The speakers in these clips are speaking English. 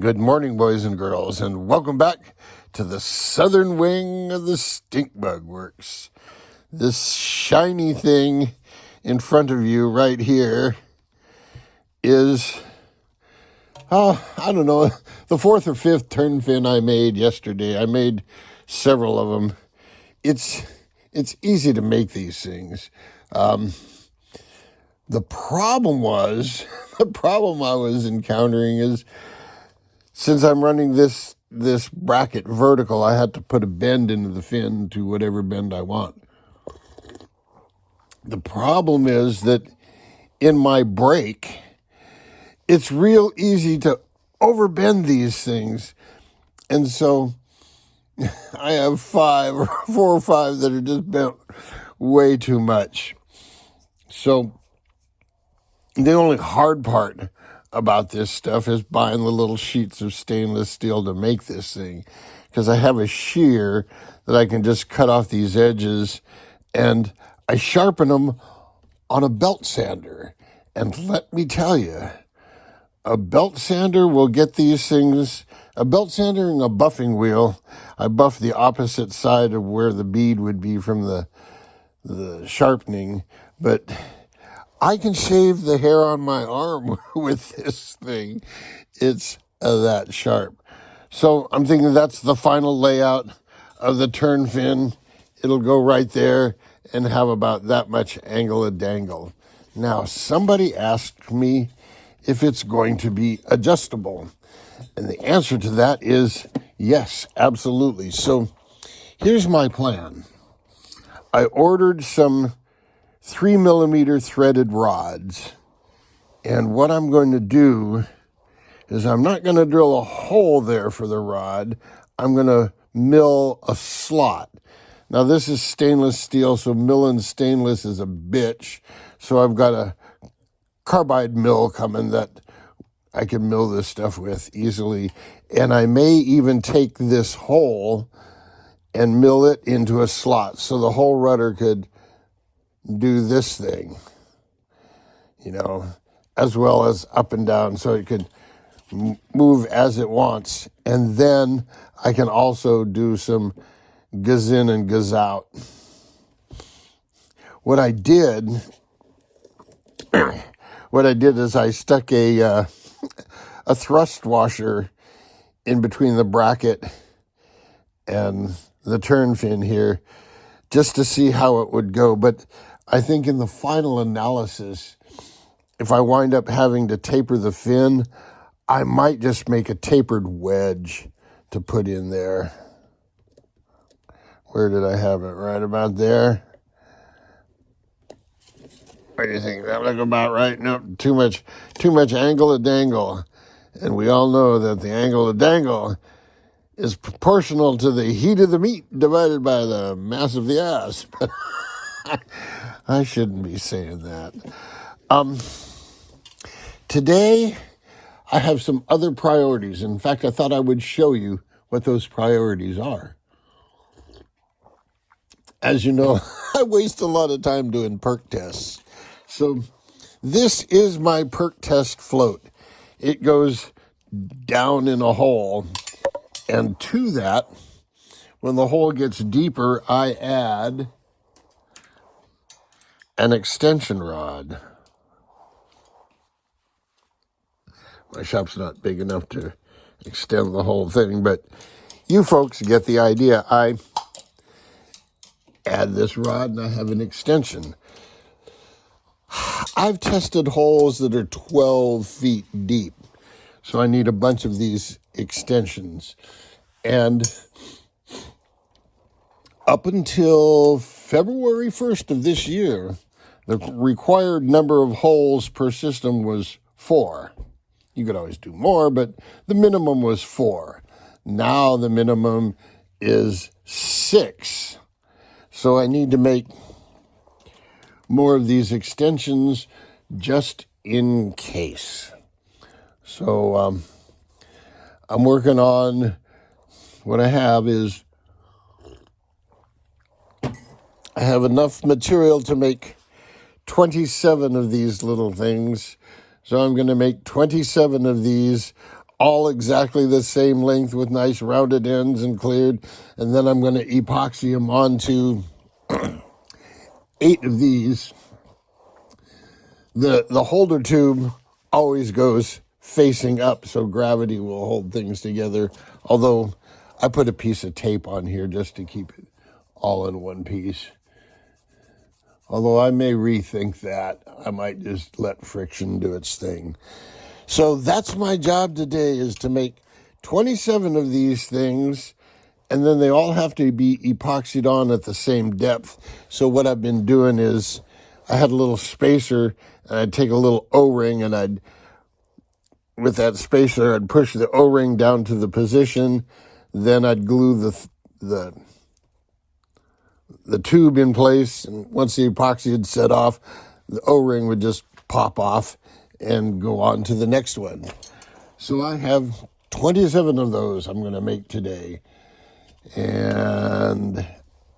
Good morning, boys and girls, and welcome back to the southern wing of the Stink Bug Works. This shiny thing in front of you right here is, I don't know, the fourth or fifth turn fin I made yesterday. I made several of them. It's easy to make these things. The problem I was encountering is, since I'm running this bracket vertical, I had to put a bend into the fin to whatever bend I want. The problem is that in my brake, it's real easy to overbend these things. And so I have four or five that are just bent way too much. So the only hard part about this stuff is buying the little sheets of stainless steel to make this thing, because I have a shear that I can just cut off these edges, and I sharpen them on a belt sander. And let me tell you, a belt sander will get these things. A belt sander and a buffing wheel, I buff the opposite side of where the bead would be from the sharpening, but I can shave the hair on my arm with this thing. It's that sharp. So I'm thinking that's the final layout of the turn fin. It'll go right there and have about that much angle of dangle. Now, somebody asked me if it's going to be adjustable. And the answer to that is yes, absolutely. So here's my plan. I ordered some 3mm threaded rods. And what I'm going to do is I'm not going to drill a hole there for the rod. I'm going to mill a slot. Now, this is stainless steel, so milling stainless is a bitch. So I've got a carbide mill coming that I can mill this stuff with easily. And I may even take this hole and mill it into a slot so the whole rudder could do this thing, as well as up and down, so it could move as it wants. And then I can also do some gaz in and gaz out. What I did is I stuck a thrust washer in between the bracket and the turn fin here, just to see how it would go. But I think in the final analysis, if I wind up having to taper the fin, I might just make a tapered wedge to put in there. Where did I have it? Right about there? What do you think? That look about right? No, too much angle of dangle. And we all know that the angle of dangle is proportional to the heat of the meat divided by the mass of the ass. I shouldn't be saying that. Today, I have some other priorities. In fact, I thought I would show you what those priorities are. As you know, I waste a lot of time doing perk tests. So this is my perk test float. It goes down in a hole. And to that, when the hole gets deeper, I add an extension rod. My shop's not big enough to extend the whole thing, but you folks get the idea. I add this rod and I have an extension. I've tested holes that are 12 feet deep, so I need a bunch of these extensions. And up until February 1st of this year, the required number of holes per system was 4. You could always do more, but the minimum was 4. Now the minimum is 6. So I need to make more of these extensions just in case. So I'm working on, what I have is, I have enough material to make 27 of these little things. So I'm going to make 27 of these all exactly the same length with nice rounded ends and cleared. And then I'm going to epoxy them onto 8 of these. The holder tube always goes facing up, so gravity will hold things together. Although I put a piece of tape on here just to keep it all in one piece. Although I may rethink that. I might just let friction do its thing. So that's my job today, is to make 27 of these things, and then they all have to be epoxied on at the same depth. So what I've been doing is I had a little spacer, and I'd take a little O-ring, and with that spacer, I'd push the O-ring down to the position. Then I'd glue the tube in place, and once the epoxy had set off, the O-ring would just pop off and go on to the next one. So I have 27 of those I'm going to make today. And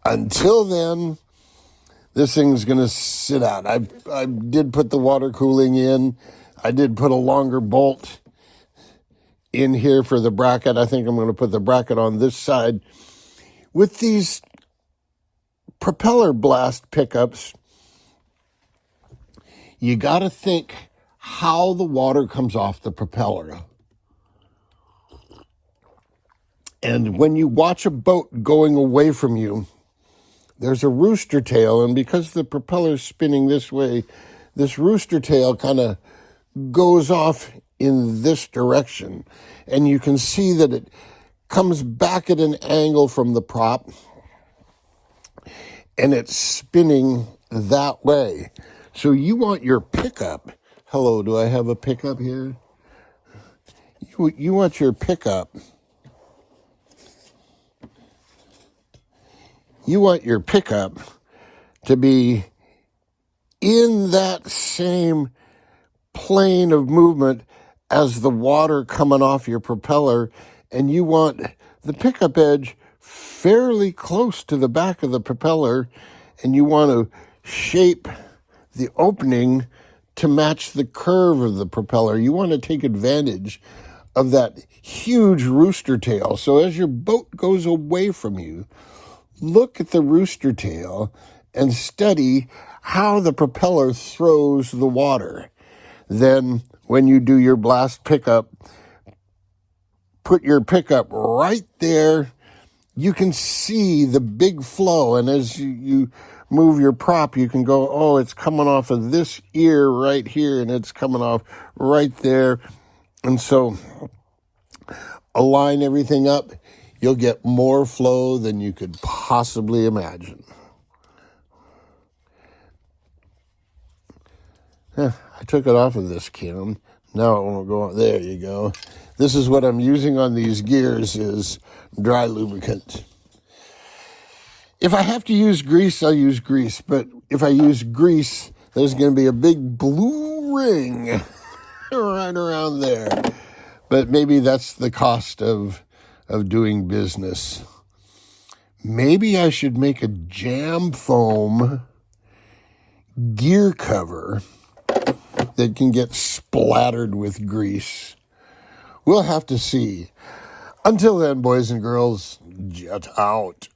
until then, this thing's going to sit out. I did put the water cooling in. I did put a longer bolt in here for the bracket. I think I'm going to put the bracket on this side. With these propeller blast pickups, you got to think how the water comes off the propeller. And when you watch a boat going away from you, there's a rooster tail, and because the propeller's spinning this way, this rooster tail kind of goes off in this direction. And you can see that it comes back at an angle from the prop, and it's spinning that way. So you want your pickup. Hello, do I have a pickup here? You want your pickup. You want your pickup to be in that same plane of movement as the water coming off your propeller, and you want the pickup edge fairly close to the back of the propeller, and you want to shape the opening to match the curve of the propeller. You want to take advantage of that huge rooster tail. So as your boat goes away from you, look at the rooster tail and study how the propeller throws the water. Then when you do your blast pickup, put your pickup right there. You can see the big flow, and as you move your prop, you can go, oh, it's coming off of this ear right here, and it's coming off right there. And so align everything up. You'll get more flow than you could possibly imagine. I took it off of this cam. Now it won't go on. There you go. This is what I'm using on these gears, is dry lubricant. If I have to use grease, I'll use grease. But if I use grease, there's going to be a big blue ring right around there. But maybe that's the cost of doing business. Maybe I should make a jam foam gear cover that can get splattered with grease. We'll have to see. Until then, boys and girls, jet out.